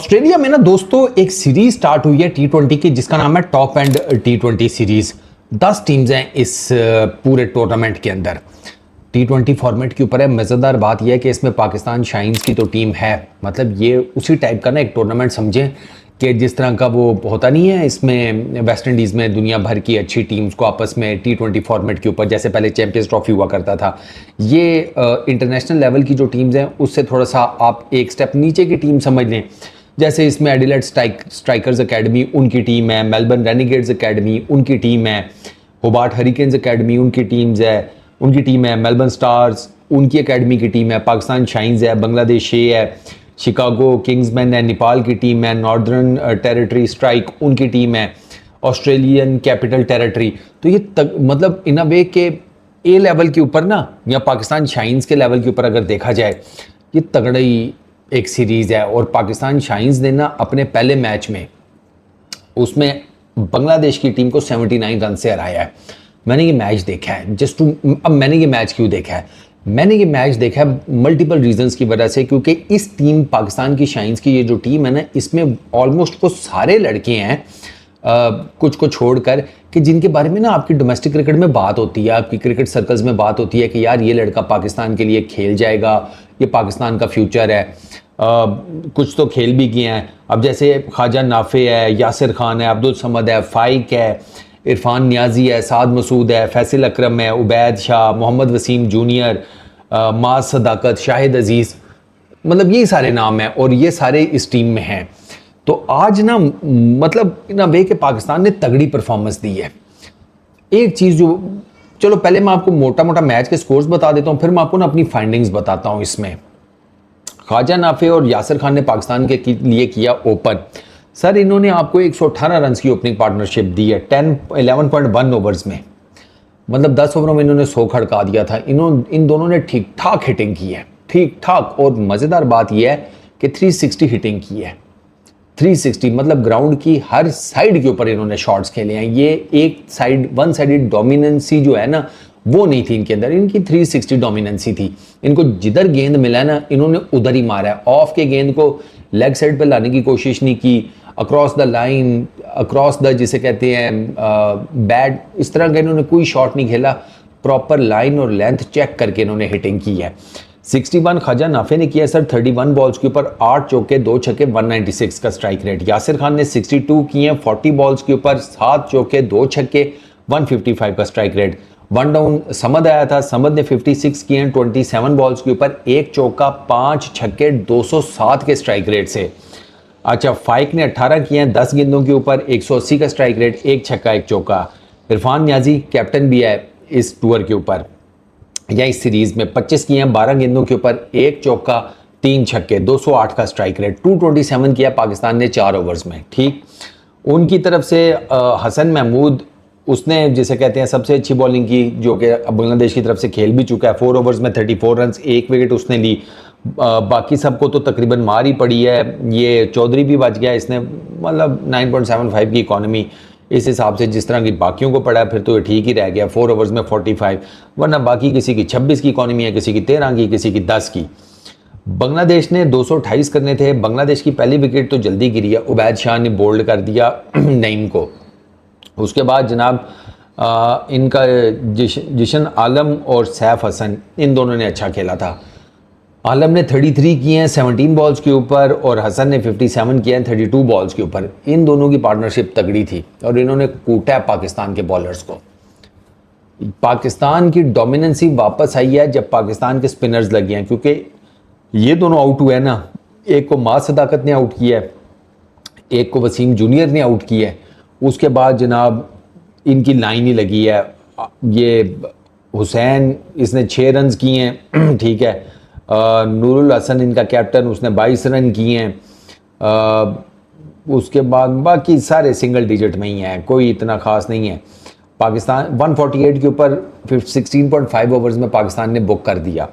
Australia में ना दोस्तों एक सीरीज स्टार्ट हुई है T20 की जिसका नाम है top and T20 series. 10 teams हैं इस पूरे टूर्नामेंट के अंदर। T20 फॉर्मेट के ऊपर है। मज़ेदार बात यह है कि इसमें पाकिस्तान शाइन्स की तो टीम है, मतलब ये उसी टाइप का ना एक टूर्नामेंट समझें कि जिस तरह का वो होता नहीं है, इसमें वेस्ट इंडीज़ में दुनिया भर की अच्छी टीम्स को आपस में T20 फॉर्मेट के ऊपर, जैसे पहले चैंपियंस ट्रॉफी हुआ करता था, ये इंटरनेशनल लेवल की जो टीम्स हैं उससे थोड़ा सा आप एक स्टेप नीचे की टीम समझ लें। जैसे इसमें एडिलेड स्ट्राइकर्स एकेडमी उनकी टीम है, मेलबर्न रेनिगेड्स एकेडमी उनकी टीम है, होबार्ट हरिकेन्स एकेडमी उनकी टीम है, मेलबर्न स्टार्स उनकी एकेडमी की टीम है, पाकिस्तान शाइन्स है, बांग्लादेश है, शिकागो किंग्समैन है, नेपाल की टीम है, नॉर्दर्न टेरिटरी स्ट्राइक उनकी टीम है, ऑस्ट्रेलियन कैपिटल टेरिटरी। तो ये मतलब इन अ वे के ए लेवल के ऊपर ना, या पाकिस्तान शाइन्स के लेवल के ऊपर अगर देखा जाए, ये तगड़ी एक सीरीज़ है। और पाकिस्तान शाइन्स ने ना अपने पहले मैच में उसमें बांग्लादेश की टीम को 79 रन से हराया है। मैंने ये मैच देखा है अब मैंने ये मैच क्यों देखा है? मैंने ये मैच देखा है मल्टीपल रीजंस की वजह से, क्योंकि इस टीम पाकिस्तान की शाइन्स की ये जो टीम है ना, इसमें ऑलमोस्ट वो सारे लड़के हैं कुछ को छोड़कर कि जिनके बारे में ना आपकी डोमेस्टिक क्रिकेट में बात होती है, आपकी क्रिकेट सर्कल्स में बात होती है कि यार ये लड़का पाकिस्तान के लिए खेल जाएगा, ये पाकिस्तान का फ्यूचर है। कुछ तो खेल भी किए हैं। अब जैसे ख्वाजा नाफे है, यासिर खान है, अब्दुल समद है, फाइक है, इरफान नियाजी है, साद मसूद है, फैसल अकरम है, उबैद शाह, मोहम्मद वसीम जूनियर, माज सदाकत, शाहिद अजीज़, मतलब ये सारे नाम हैं और ये सारे इस टीम में हैं। तो आज ना मतलब इन अ वे के पाकिस्तान ने तगड़ी परफॉर्मेंस दी है। एक चीज़ जो, चलो पहले मैं आपको मोटा मोटा मैच के स्कोर्स बता देता हूँ, फिर मैं आपको ना अपनी फाइंडिंग्स बताता हूँ। इसमें ख्वाजा नाफे और यासिर खान ने पाकिस्तान के लिए किया ओपन। सर इन्होंने आपको 118 रन की ओपनिंग पार्टनरशिप दी है 11.1 ओवर्स में, मतलब 10 ओवरों में इन्होंने 100 खड़का दिया था। इन दोनों ने ठीक ठाक हिटिंग की है, ठीक ठाक। और मज़ेदार बात यह है कि 360 हिटिंग की है। 360 मतलब ग्राउंड की हर साइड के ऊपर इन्होंने शॉट्स खेले हैं। ये एक साइड वन साइडेड डोमिनेंसी जो है ना, वो नहीं थी इनके अंदर, इनकी 360 डोमिनेंसी थी। इनको जिधर गेंद मिला है ना, इन्होंने उधर ही मारा है। ऑफ के गेंद को लेग साइड पे लाने की कोशिश नहीं की, across the line, across the जिसे कहते हैं बैट, इस तरह का इन्होंने कोई शॉट नहीं खेला। प्रॉपर लाइन और लेंथ चेक करके इन्होंने हिटिंग की है। 61 ख्वाजा नाफे ने किया सर 31 बॉल्स के ऊपर 8 चौके 2 छक्के 196 का स्ट्राइक रेट। यासिर खान ने 62 किए 40 बॉल्स के ऊपर 7 चौके 2 छक्के 155 का स्ट्राइक रेट। 1 डाउन समद आया था, समद ने 56 किए 27 बॉल्स के ऊपर 1 चौका 5 छक्के 207 के स्ट्राइक रेट से। अच्छा, फाइक ने 18 किए हैं 10 गेंदों के ऊपर 180 का स्ट्राइक रेट, 1 छक्का 1 चौका। इरफान नियाजी कैप्टन भी है इस टूर के ऊपर या इस सीरीज में, 25 किए हैं 12 गेंदों के ऊपर 1 चौका 3 छक्के 208 का स्ट्राइक रेट। 227 किया पाकिस्तान ने 4 ओवर्स में। ठीक, उनकी तरफ से हसन महमूद, उसने जिसे कहते हैं सबसे अच्छी बॉलिंग की, जो कि बांग्लादेश की तरफ से खेल भी चुका है। 4 ओवर्स में 34 रन, 1 विकेट उसने ली। बाकी सबको तो तकरीबन मार ही पड़ी है। ये चौधरी भी बच गया, इसने मतलब 9.75 की इकॉनमी, इस हिसाब से जिस तरह की बाकियों को पड़ा है फिर तो ये ठीक ही रह गया। 4 ओवर्स में 45, वरना बाकी किसी की 26 की इकॉनमी है, किसी की 13 की, किसी की 10 की। बांग्लादेश ने 228 करने थे। बांग्लादेश की पहली विकेट तो जल्दी गिरी है, उबैद शाह ने बोल्ड कर दिया नईम को। उसके बाद जनाब इनका जिशन आलम और सैफ हसन, इन दोनों ने अच्छा खेला था। आलम ने 33 किए हैं 17 बॉल्स के ऊपर और हसन ने 57 किए हैं 32 बॉल्स के ऊपर। इन दोनों की पार्टनरशिप तगड़ी थी और इन्होंने कूटा है पाकिस्तान के बॉलर्स को। पाकिस्तान की डोमिनेंसी वापस आई है जब पाकिस्तान के स्पिनर्स लगे हैं, क्योंकि ये दोनों आउट हुए हैं ना, एक को माज सदाकत ने आउट किया है, एक को वसीम जूनियर ने आउट किया है। उसके बाद जनाब इनकी लाइन ही लगी है। ये हुसैन, इसने 6 रन किए हैं ठीक है। नूरुल हसन इनका कैप्टन, उसने 22 रन किए हैं। उसके बाद बाकी सारे सिंगल डिजिट में ही हैं, कोई इतना ख़ास नहीं है। पाकिस्तान 148 के ऊपर 16.5 ओवर्स में पाकिस्तान ने बुक कर दिया।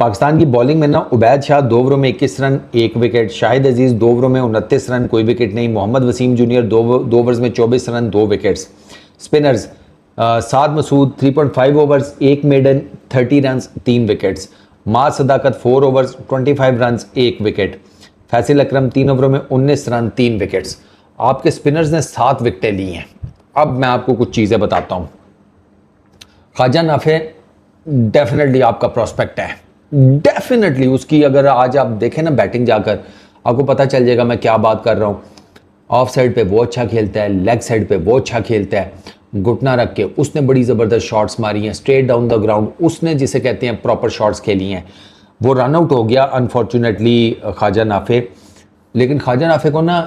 पाकिस्तान की बॉलिंग में ना उबैद शाह 2 ओवरों में 21 रन 1 विकेट, शाहिद अजीज़ 2 ओवरों में 29 रन कोई विकेट नहीं, मोहम्मद वसीम जूनियर 2 ओवर्स में 24 run 2 wickets. Spinners Saad Masood 3.5 overs 1 maiden 30 run 3 wickets, Maaz Sadaqat 4 overs 25 run 1 wicket, Faisal Akram 3 ओवरों में 19 रन 3 विकेट्स। आपके स्पिनर्स ने 7 विकेटें ली हैं। अब मैं आपको कुछ चीज़ें बताता हूँ। ख्वाजा नाफे डेफिनेटली आपका प्रोस्पेक्ट है, डेफिनेटली उसकी अगर आज आप देखें ना बैटिंग जाकर, आपको पता चल जाएगा मैं क्या बात कर रहा हूँ। ऑफ साइड पे वो अच्छा खेलता है, लेग साइड पे वो अच्छा खेलता है, घुटना रख के उसने बड़ी ज़बरदस्त शॉट्स मारी हैं, स्ट्रेट डाउन द ग्राउंड उसने जिसे कहते हैं प्रॉपर शॉट्स खेली हैं। वो रन आउट हो गया अनफॉर्चुनेटली ख्वाजा नाफे, लेकिन ख्वाजा नाफे को ना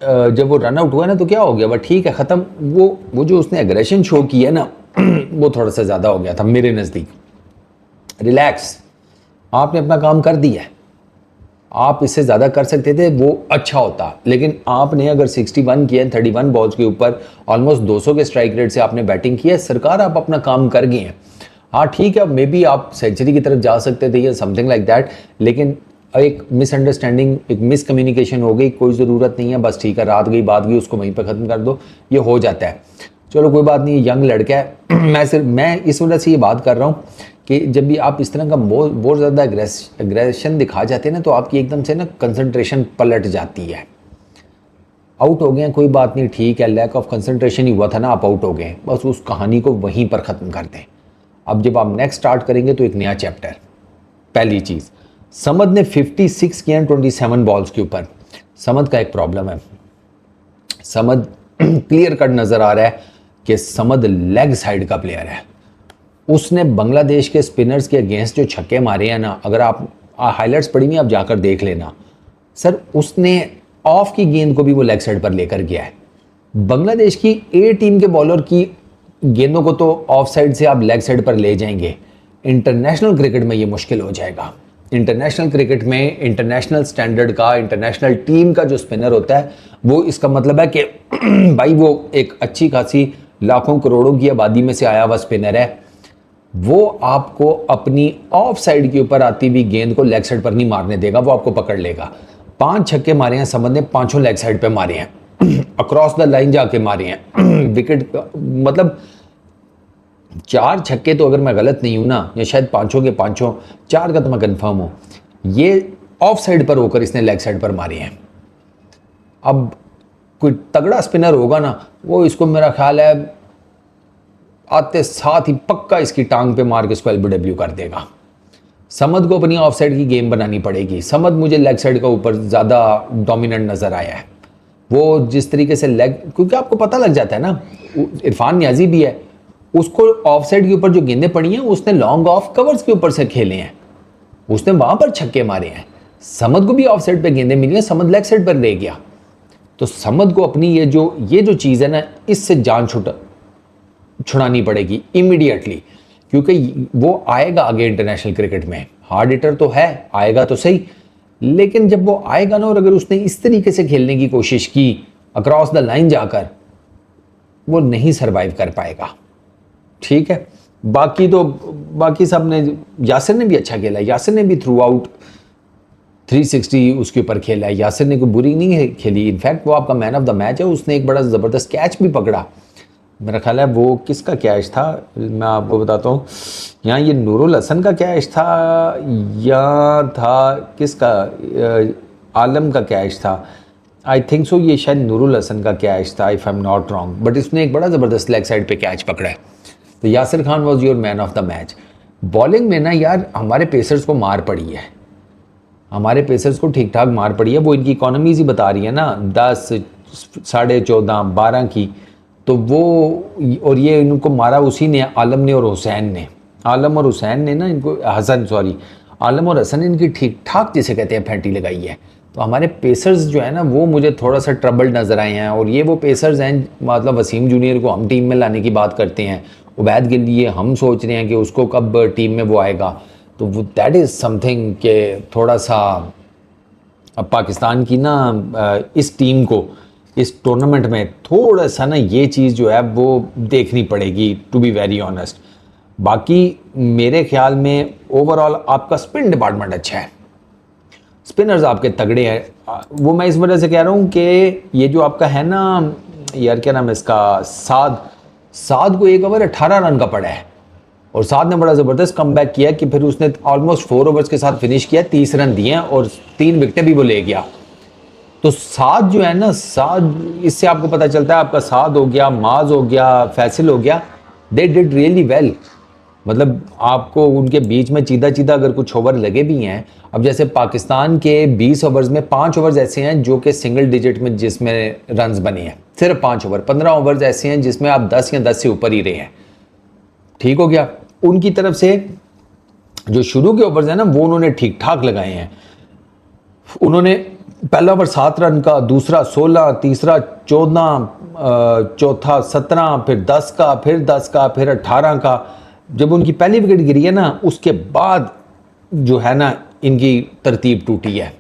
जब वो रन आउट हुआ ना तो क्या हो गया, वह ठीक है ख़त्म। वो जो उसने एग्रेशन शो की है ना वो थोड़ा सा ज़्यादा हो गया था मेरे नज़दीक। रिलैक्स, आपने अपना काम कर दिया है, आप इससे ज़्यादा कर सकते थे, वो अच्छा होता। लेकिन आपने अगर 61 किया 31 बॉल्स के ऊपर ऑलमोस्ट 200 के स्ट्राइक रेट से आपने बैटिंग की है, सरकार आप अपना काम कर गए हैं। हाँ ठीक है, मे बी आप सेंचुरी की तरफ जा सकते थे या समथिंग लाइक दैट, लेकिन एक मिसअंडरस्टैंडिंग, एक मिसकम्युनिकेशन हो गई, कोई ज़रूरत नहीं है, बस ठीक है, रात गई बात गई, उसको वहीं पर ख़त्म कर दो, ये हो जाता है। चलो कोई बात नहीं, यंग लड़का है। मैं इस वजह से ये बात कर रहा हूँ कि जब भी आप इस तरह का बहुत ज़्यादा एग्रेशन दिखा जाते हैं ना तो आपकी एकदम से ना कंसंट्रेशन पलट जाती है। आउट हो गए हैं कोई बात नहीं, ठीक है, लैक ऑफ कंसंट्रेशन ही हुआ था ना, आप आउट हो गए, बस उस कहानी को वहीं पर ख़त्म कर दें। अब जब आप नेक्स्ट स्टार्ट करेंगे तो एक नया चैप्टर। पहली चीज़, समद ने 56 किया 27 बॉल्स के ऊपर। समद का एक प्रॉब्लम है, समद क्लियर कट नज़र आ रहा है कि समद लेग साइड का प्लेयर है। उसने बांग्लादेश के स्पिनर्स के अगेंस्ट जो छक्के मारे हैं ना, अगर आप हाइलाइट्स पड़ी हुई आप जाकर देख लेना सर, उसने ऑफ की गेंद को भी वो लेग साइड पर लेकर गया है। बांग्लादेश की ए टीम के बॉलर की गेंदों को तो ऑफ साइड से आप लेग साइड पर ले जाएंगे, इंटरनेशनल क्रिकेट में ये मुश्किल हो जाएगा। इंटरनेशनल क्रिकेट में इंटरनेशनल स्टैंडर्ड का, इंटरनेशनल टीम का जो स्पिनर होता है वो, इसका मतलब है कि भाई वो एक अच्छी खासी लाखों करोड़ों की आबादी में से आया हुआ स्पिनर है, वो आपको अपनी ऑफ साइड के ऊपर आती हुई गेंद को लेग साइड पर नहीं मारने देगा, वो आपको पकड़ लेगा। 5 छक्के मारे हैं समद ने, 5 लेग साइड पे मारे हैं, अक्रॉस द लाइन जाके मारे हैं। विकेट मतलब 4 छक्के तो अगर मैं गलत नहीं हूं ना, या शायद 5 के 5, 4 का तो मैं कंफर्म हूं, ये ऑफ साइड पर होकर इसने लेग साइड पर मारे हैं। अब कोई तगड़ा स्पिनर होगा ना, वो इसको मेरा ख्याल है आते साथ ही पक्का इसकी टांग पे मार के इसको एलबीडब्ल्यू कर देगा। समद को अपनी ऑफ साइड की गेम बनानी पड़ेगी। समद मुझे लेग साइड का ऊपर ज़्यादा डोमिनेंट नज़र आया है। वो जिस तरीके से लेग, क्योंकि आपको पता लग जाता है ना, इरफान नियाजी भी है, उसको ऑफ साइड के ऊपर जो गेंदें पड़ी हैं उसने लॉन्ग ऑफ कवर्स के ऊपर से खेले हैं, उसने वहाँ पर छक्के मारे हैं। समद को भी ऑफ साइड पर गेंदें मिली हैं, समद लेग साइड पर ले गया। तो समद को अपनी ये जो चीज़ है ना, इससे जान छुड़ानी पड़ेगी इमीडिएटली, क्योंकि वो आएगा आगे इंटरनेशनल क्रिकेट में। हार्ड हिटर तो है, आएगा तो सही, लेकिन जब वो आएगा ना और अगर उसने इस तरीके से खेलने की कोशिश की अक्रॉस द लाइन जाकर, वो नहीं सरवाइव कर पाएगा। ठीक है, बाकी सब ने, यासिर ने भी अच्छा खेला, यासिर ने भी थ्रू आउट 360 उसके ऊपर खेला है, यासिर ने कोई बुरी नहीं खेली। इनफैक्ट वो आपका मैन ऑफ द मैच है, उसने एक बड़ा ज़बरदस्त कैच भी पकड़ा। मेरा ख्याल है वो किसका कैच था, मैं आपको बताता हूँ। यहाँ ये नूरुल हसन का कैच था या था किसका, आलम का कैच था, आई थिंक सो, ये शायद नूरुल हसन का कैच था if I am not wrong, but इसने एक बड़ा ज़बरदस्त लेग साइड पे कैच पकड़ा है। तो Yasir Khan was your man of the match. Bowling में ना यार हमारे पेसर्स को मार पड़ी है, हमारे पेसर्स को ठीक ठाक मार पड़ी है। वो इनकी इकॉनमीज ही बता रही है ना, 10, 14.5, 12 की, तो वो, और ये इनको मारा उसी ने, आलम ने और हुसैन ने, आलम और हुसैन ने ना इनको, हसन सॉरी, आलम और हसन ने इनकी ठीक ठाक जिसे कहते हैं फैंटी लगाई है। तो हमारे पेसर्स जो है ना वो मुझे थोड़ा सा ट्रबल्ड नज़र आए हैं, और ये वो पेसर्स हैं, मतलब वसीम जूनियर को हम टीम में लाने की बात करते हैं, उबैद के लिए हम सोच रहे हैं कि उसको कब टीम में वो आएगा, तो वो दैट इज़ समथिंग के थोड़ा सा अब पाकिस्तान की ना इस टीम को इस टूर्नामेंट में थोड़ा सा ना ये चीज़ जो है वो देखनी पड़ेगी, टू बी वेरी ऑनेस्ट। बाकी मेरे ख्याल में ओवरऑल आपका स्पिन डिपार्टमेंट अच्छा है, स्पिनर्स आपके तगड़े हैं। वो मैं इस वजह से कह रहा हूँ कि ये जो आपका है ना यार, क्या नाम है इसका, साद को 1 ओवर 18 रन का पड़ा है, और साद ने बड़ा ज़बरदस्त कमबैक किया कि फिर उसने ऑलमोस्ट 4 ओवर्स के साथ फिनिश किया, 30 रन दिए और 3 विकेटें भी वो ले गया। तो साद जो है ना, साद, इससे आपको पता चलता है आपका साद हो गया, माज हो गया, फैसल हो गया, दे डिड रियली वेल। मतलब आपको उनके बीच में चीदा चीदा अगर कुछ ओवर लगे भी हैं, अब जैसे पाकिस्तान के 20 ओवर्स में 5 ओवर्स ऐसे हैं जो कि सिंगल डिजिट में जिसमें रन्स बने हैं, सिर्फ 5 ओवर। 15 ओवर्स ऐसे हैं जिसमें आप 10 या 10 से ऊपर ही रहे हैं। ठीक हो गया। उनकी तरफ से जो शुरू के ओवर्स हैं ना वो उन्होंने ठीक ठाक लगाए हैं। उन्होंने पहला ओवर 7 रन का, दूसरा 16, तीसरा 14, चौथा 17, फिर 10 का, फिर 10 का, फिर 18 का। जब उनकी पहली विकेट गिरी है ना उसके बाद जो है ना इनकी तरतीब टूटी है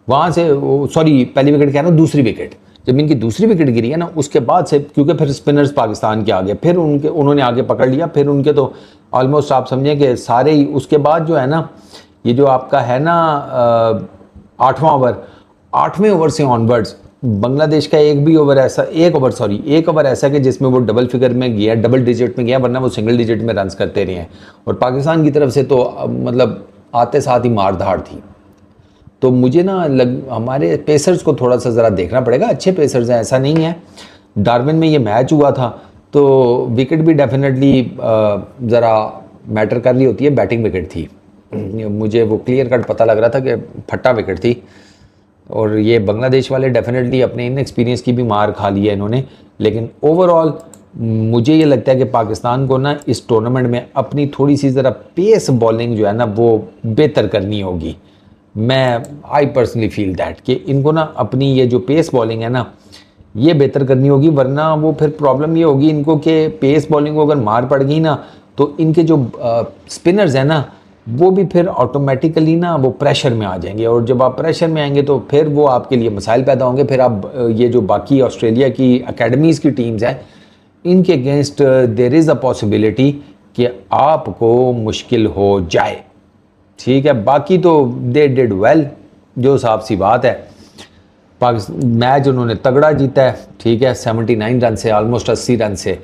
वहाँ से। सॉरी, पहली विकेट क्या है ना, दूसरी विकेट। जब इनकी दूसरी विकेट गिरी है ना उसके बाद से, क्योंकि फिर स्पिनर्स पाकिस्तान के आगे, फिर उन्होंने आगे पकड़ लिया। फिर उनके तो ऑलमोस्ट आप समझें कि सारे ही, उसके बाद जो है ना ये जो आपका है ना 8वां ओवर, 8वें ओवर से ऑनवर्ड्स बांग्लादेश का एक ओवर ऐसा कि जिसमें वो डबल फिगर में गया, डबल डिजिट में गया, वरना वो सिंगल डिजिट में रन्स करते रहे हैं। और पाकिस्तान की तरफ से तो मतलब आते साथ ही मार धाड़ थी। तो मुझे ना हमारे पेसर्स को थोड़ा सा ज़रा देखना पड़ेगा। अच्छे पेसर्स हैं, ऐसा नहीं है। डार्विन में ये मैच हुआ था तो विकेट भी डेफिनेटली ज़रा मैटर कर रही होती है। बैटिंग विकेट थी, मुझे वो क्लियर कट पता लग रहा था कि फट्टा विकेट थी। और ये बांग्लादेश वाले डेफिनेटली अपने इनएक्सपीरियंस की भी मार खा ली है इन्होंने। लेकिन ओवरऑल मुझे ये लगता है कि पाकिस्तान को ना इस टूर्नामेंट में अपनी थोड़ी सी ज़रा पेस बॉलिंग जो है ना वो बेहतर करनी होगी। आई पर्सनली फील दैट कि इनको ना अपनी ये जो पेस बॉलिंग है ना ये बेहतर करनी होगी, वरना वो फिर प्रॉब्लम ये होगी इनको कि पेस बॉलिंग को अगर मार पड़ गई ना तो इनके जो स्पिनर्स हैं ना वो भी फिर ऑटोमेटिकली ना वो प्रेशर में आ जाएंगे। और जब आप प्रेशर में आएंगे तो फिर वो आपके लिए मसाइल पैदा होंगे। फिर आप ये जो बाकी ऑस्ट्रेलिया की अकेडमीज़ की टीम्स हैं इनके against their is a possibility कि आपको मुश्किल हो जाए। ठीक है, बाकी तो दे डिड वेल, जो साफ सी बात है। पाकिस्तान मैच उन्होंने तगड़ा जीता है, ठीक है, 79 रन से, ऑलमोस्ट 80 रन से।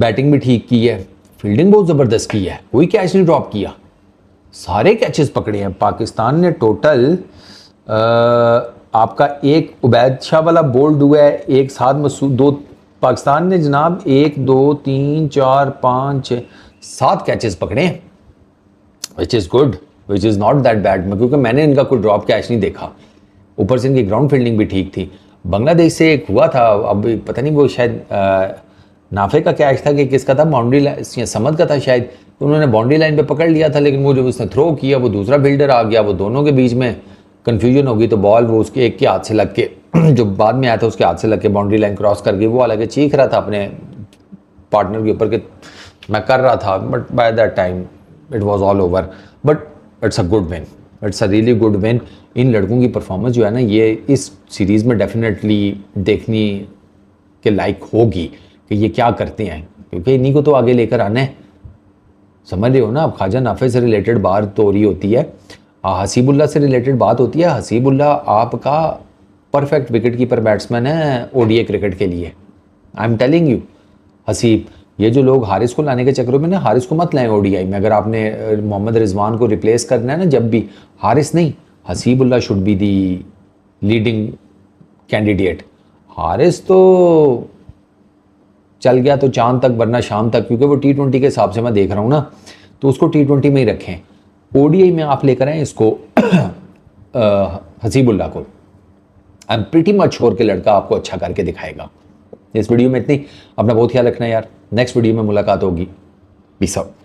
बैटिंग भी ठीक की है, फील्डिंग बहुत ज़बरदस्त की है, कोई कैच नहीं ड्रॉप किया, सारे कैचेस पकड़े हैं पाकिस्तान ने। टोटल आपका एक उबैद शाह वाला बोल्ड हुआ है, एक साथ मसूद, 2 पाकिस्तान ने जनाब 1 2 3 4 5 6 7 कैचेस पकड़े हैं, which is good, which is not that bad. क्योंकि मैंने इनका कोई ड्रॉप कैच नहीं देखा। ऊपर से इनकी ग्राउंड फील्डिंग भी ठीक थी। बांग्लादेश से एक हुआ था, अब पता नहीं वो शायद नाफे का कैच था कि किसका था, बाउंड्री लाइन, समद का था शायद। तो उन्होंने बाउंड्री लाइन पे पकड़ लिया था, लेकिन वो जब उसने थ्रो किया वो दूसरा फील्डर आ गया, वो दोनों के बीच में कन्फ्यूजन हो गई। तो बॉल वो उसके एक के हाथ से लग के जो बाद में आया था उसके हाथ से लग के बाउंड्री लाइन क्रॉस कर गई। वो हालांकि चीख रहा था अपने पार्टनर के ऊपर कि मैं कर रहा था, but by that time it was all over. But it's a good win, it's a really good win. इन लड़कों की परफॉर्मेंस जो है ना ये इस सीरीज़ में डेफिनेटली देखने के लायक होगी कि ये क्या करते हैं, क्योंकि इन्हीं को तो आगे लेकर आना है। समझ रहे हो ना। अब ख्वाजा नाफे से रिलेटेड बात तो हो रही होती है, हसीबुल्ला से रिलेटेड बात होती है। हसीबुल्ला आपका परफेक्ट विकेट कीपर बैट्समैन है ओडीआई क्रिकेट के लिए, I am telling you. Haseeb, ये जो लोग हारिस को लाने के चक्करों में ना, हारिस को मत लाएं ओडीआई में। अगर आपने मोहम्मद रिजवान को रिप्लेस करना है ना, जब भी, हारिस नहीं, Hasibullah should be the leading candidate. Haris तो चल गया तो चांद तक, वरना शाम तक, क्योंकि वो T20 के हिसाब से मैं देख रहा हूँ ना, तो उसको T20 में ही रखें। ओडीआई में आप लेकर आए इसको हसीबुल्ला को। I am pretty much sure कि लड़का आपको अच्छा करके दिखाएगा। इस वीडियो में इतनी, अपना बहुत ख्याल रखना यार। नेक्स्ट वीडियो में मुलाकात होगी। Peace out.